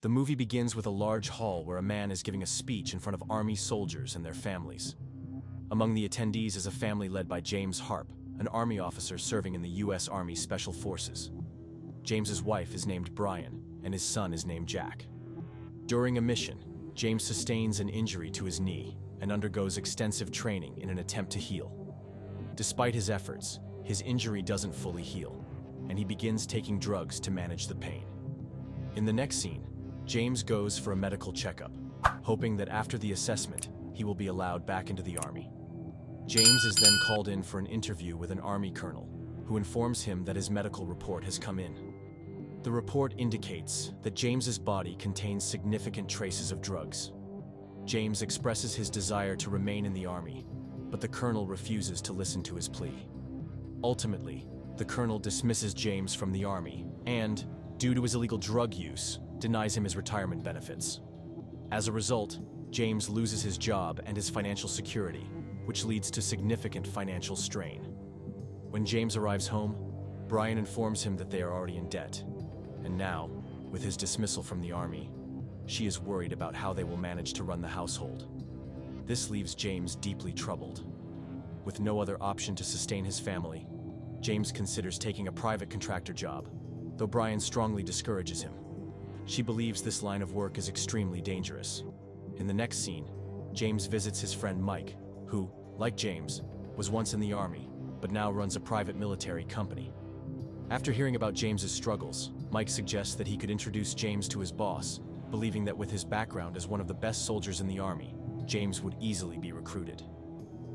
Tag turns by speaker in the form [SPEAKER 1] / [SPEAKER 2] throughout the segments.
[SPEAKER 1] The movie begins with a large hall where a man is giving a speech in front of Army soldiers and their families. Among the attendees is a family led by James Harp, an Army officer serving in the U.S. Army Special Forces. James's wife is named Brian, and his son is named Jack. During a mission, James sustains an injury to his knee and undergoes extensive training in an attempt to heal. Despite his efforts, his injury doesn't fully heal, and he begins taking drugs to manage the pain. In the next scene, James goes for a medical checkup, hoping that after the assessment, he will be allowed back into the Army. James is then called in for an interview with an Army colonel, who informs him that his medical report has come in. The report indicates that James's body contains significant traces of drugs. James expresses his desire to remain in the Army, but the colonel refuses to listen to his plea. Ultimately, the colonel dismisses James from the Army and, due to his illegal drug use, denies him his retirement benefits. As a result, James loses his job and his financial security, which leads to significant financial strain. When James arrives home, Brian informs him that they are already in debt, and now, with his dismissal from the Army, she is worried about how they will manage to run the household. This leaves James deeply troubled. With no other option to sustain his family, James considers taking a private contractor job, though Brian strongly discourages him. She believes this line of work is extremely dangerous. In the next scene, James visits his friend Mike, who, like James, was once in the Army, but now runs a private military company. After hearing about James's struggles, Mike suggests that he could introduce James to his boss, believing that with his background as one of the best soldiers in the Army, James would easily be recruited.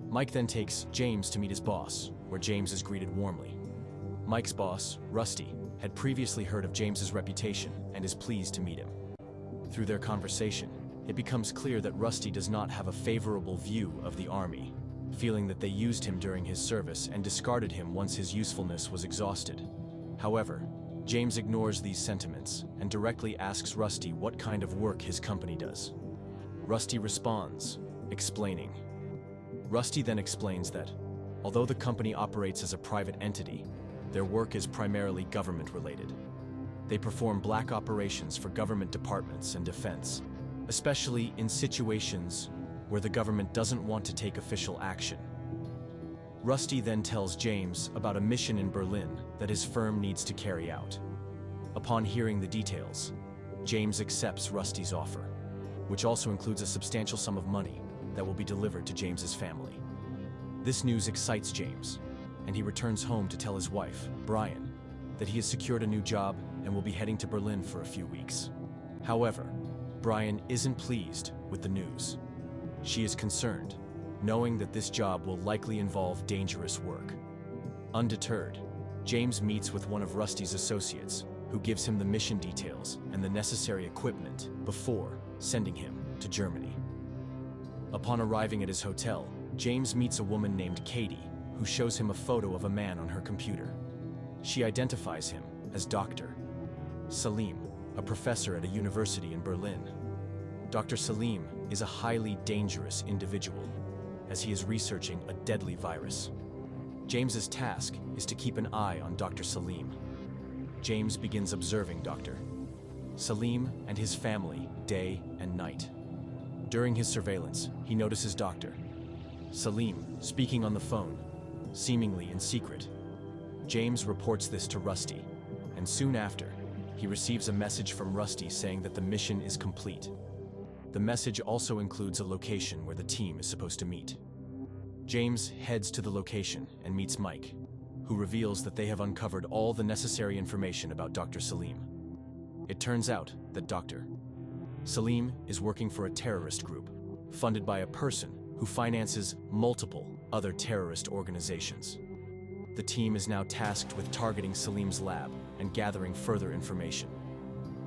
[SPEAKER 1] Mike then takes James to meet his boss, where James is greeted warmly. Mike's boss, Rusty, had previously heard of James's reputation and is pleased to meet him. Through their conversation, it becomes clear that Rusty does not have a favorable view of the Army, feeling that they used him during his service and discarded him once his usefulness was exhausted. However, James ignores these sentiments and directly asks Rusty what kind of work his company does. Rusty responds, explaining. Rusty then explains that, although the company operates as a private entity, their work is primarily government-related. They perform black operations for government departments and defense, especially in situations where the government doesn't want to take official action. Rusty then tells James about a mission in Berlin that his firm needs to carry out. Upon hearing the details, James accepts Rusty's offer, which also includes a substantial sum of money that will be delivered to James's family. This news excites James, and he returns home to tell his wife, Brian, that he has secured a new job and will be heading to Berlin for a few weeks. However, Brian isn't pleased with the news. She is concerned, knowing that this job will likely involve dangerous work. Undeterred, James meets with one of Rusty's associates, who gives him the mission details and the necessary equipment before sending him to Germany. Upon arriving at his hotel, James meets a woman named Katie, who shows him a photo of a man on her computer. She identifies him as Dr. Salim, a professor at a university in Berlin. Dr. Salim is a highly dangerous individual, as he is researching a deadly virus. James's task is to keep an eye on Dr. Salim. James begins observing Dr. Salim and his family day and night. During his surveillance, he notices Dr. Salim speaking on the phone, seemingly in secret. James reports this to Rusty, and soon after, he receives a message from Rusty saying that the mission is complete. The message also includes a location where the team is supposed to meet. James heads to the location and meets Mike, who reveals that they have uncovered all the necessary information about Dr. Salim. It turns out that Dr. Salim is working for a terrorist group, funded by a person who finances multiple other terrorist organizations. The team is now tasked with targeting Salim's lab and gathering further information.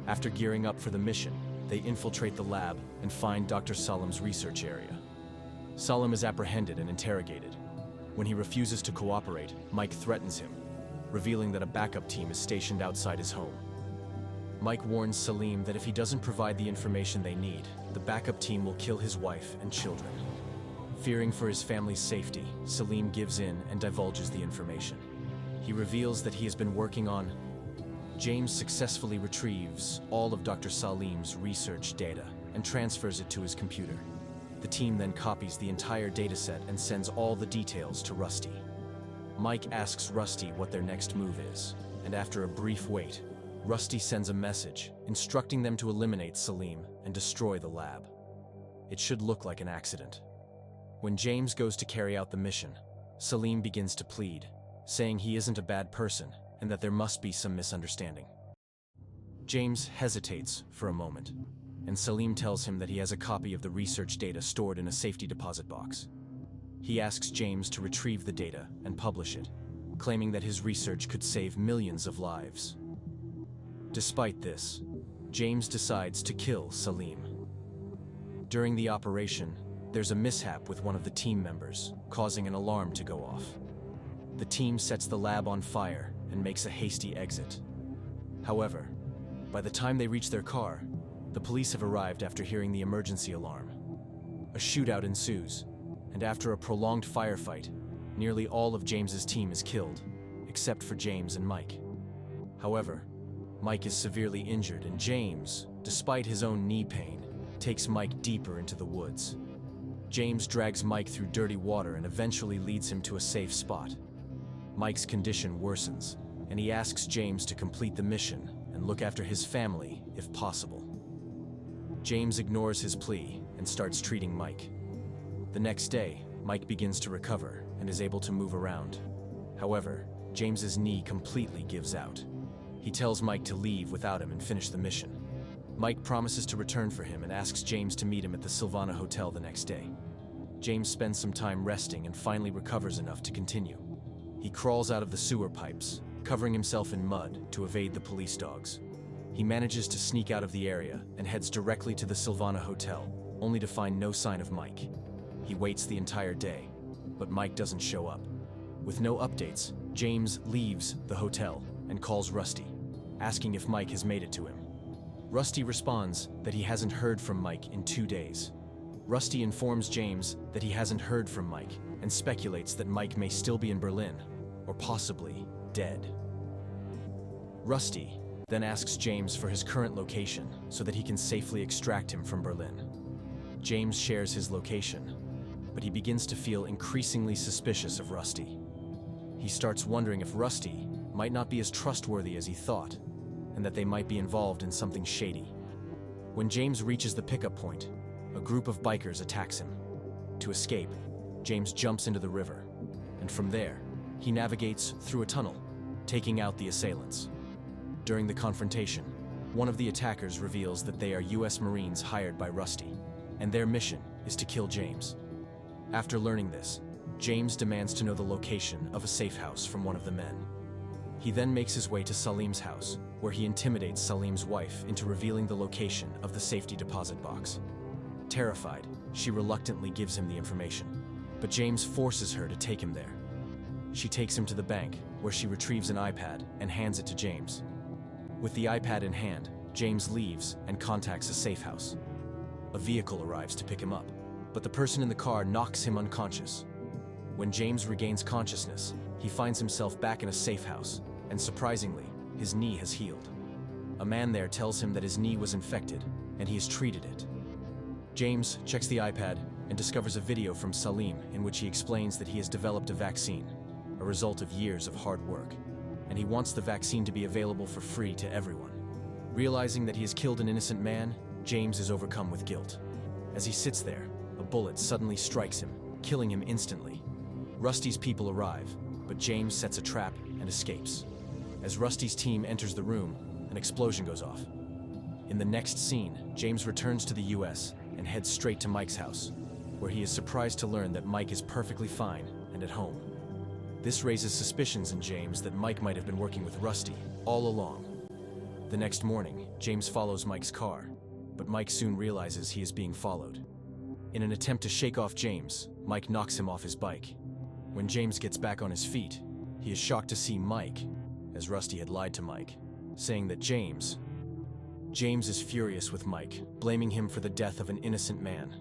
[SPEAKER 1] After gearing up for the mission, they infiltrate the lab and find Dr. Salim's research area. Salim is apprehended and interrogated. When he refuses to cooperate, Mike threatens him, revealing that a backup team is stationed outside his home. Mike warns Salim that if he doesn't provide the information they need, the backup team will kill his wife and children. Fearing for his family's safety, Salim gives in and divulges the information. He reveals that he has been working on James successfully retrieves all of Dr. Salim's research data and transfers it to his computer. The team then copies the entire dataset and sends all the details to Rusty. Mike asks Rusty what their next move is, and after a brief wait, Rusty sends a message instructing them to eliminate Salim and destroy the lab. It should look like an accident. When James goes to carry out the mission, Salim begins to plead, saying he isn't a bad person and that there must be some misunderstanding. James hesitates for a moment, and Salim tells him that he has a copy of the research data stored in a safety deposit box. He asks James to retrieve the data and publish it, claiming that his research could save millions of lives. Despite this, James decides to kill Salim. During the operation, there's a mishap with one of the team members, causing an alarm to go off. The team sets the lab on fire and makes a hasty exit. However, by the time they reach their car, the police have arrived after hearing the emergency alarm. A shootout ensues, and after a prolonged firefight, nearly all of James's team is killed, except for James and Mike. However, Mike is severely injured, and James, despite his own knee pain, takes Mike deeper into the woods. James drags Mike through dirty water and eventually leads him to a safe spot. Mike's condition worsens, and he asks James to complete the mission and look after his family if possible. James ignores his plea and starts treating Mike. The next day, Mike begins to recover and is able to move around. However, James's knee completely gives out. He tells Mike to leave without him and finish the mission. Mike promises to return for him and asks James to meet him at the Silvana Hotel the next day. James spends some time resting and finally recovers enough to continue. He crawls out of the sewer pipes, covering himself in mud to evade the police dogs. He manages to sneak out of the area and heads directly to the Silvana Hotel, only to find no sign of Mike. He waits the entire day, but Mike doesn't show up. With no updates, James leaves the hotel and calls Rusty, asking if Mike has made it to him. Rusty responds that he hasn't heard from Mike in 2 days. Rusty informs James that he hasn't heard from Mike and speculates that Mike may still be in Berlin, or possibly dead. Rusty then asks James for his current location so that he can safely extract him from Berlin. James shares his location, but he begins to feel increasingly suspicious of Rusty. He starts wondering if Rusty might not be as trustworthy as he thought, and that they might be involved in something shady. When James reaches the pickup point, a group of bikers attacks him. To escape, James jumps into the river, and from there, he navigates through a tunnel, taking out the assailants. During the confrontation, one of the attackers reveals that they are US Marines hired by Rusty, and their mission is to kill James. After learning this, James demands to know the location of a safe house from one of the men. He then makes his way to Salim's house, where he intimidates Salim's wife into revealing the location of the safety deposit box. Terrified, she reluctantly gives him the information, but James forces her to take him there. She takes him to the bank, where she retrieves an iPad and hands it to James. With the iPad in hand, James leaves and contacts a safe house. A vehicle arrives to pick him up, but the person in the car knocks him unconscious. When James regains consciousness, he finds himself back in a safe house, and surprisingly, his knee has healed. A man there tells him that his knee was infected, and he has treated it. James checks the iPad and discovers a video from Salim in which he explains that he has developed a vaccine, a result of years of hard work, and he wants the vaccine to be available for free to everyone. Realizing that he has killed an innocent man, James is overcome with guilt. As he sits there, a bullet suddenly strikes him, killing him instantly. Rusty's people arrive, but James sets a trap and escapes. As Rusty's team enters the room, an explosion goes off. In the next scene, James returns to the US and heads straight to Mike's house, where he is surprised to learn that Mike is perfectly fine and at home. This raises suspicions in James that Mike might have been working with Rusty all along. The next morning, James follows Mike's car, but Mike soon realizes he is being followed. In an attempt to shake off James, Mike knocks him off his bike. When James gets back on his feet, he is shocked to see Mike, as Rusty had lied to Mike, saying that James is furious with Mike, blaming him for the death of an innocent man.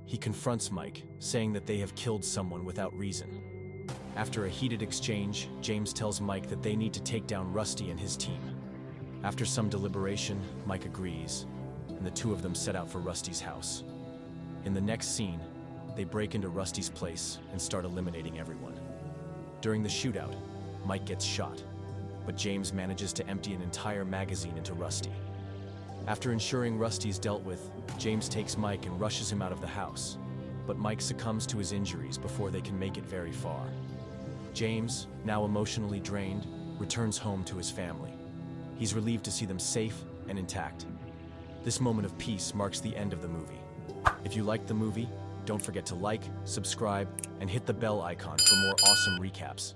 [SPEAKER 1] He confronts Mike, saying that they have killed someone without reason. After a heated exchange, James tells Mike that they need to take down Rusty and his team. After some deliberation, Mike agrees, and the two of them set out for Rusty's house. In the next scene, they break into Rusty's place and start eliminating everyone. During the shootout, Mike gets shot, but James manages to empty an entire magazine into Rusty. After ensuring Rusty's dealt with, James takes Mike and rushes him out of the house, but Mike succumbs to his injuries before they can make it very far. James, now emotionally drained, returns home to his family. He's relieved to see them safe and intact. This moment of peace marks the end of the movie. If you liked the movie, don't forget to like, subscribe, and hit the bell icon for more awesome recaps.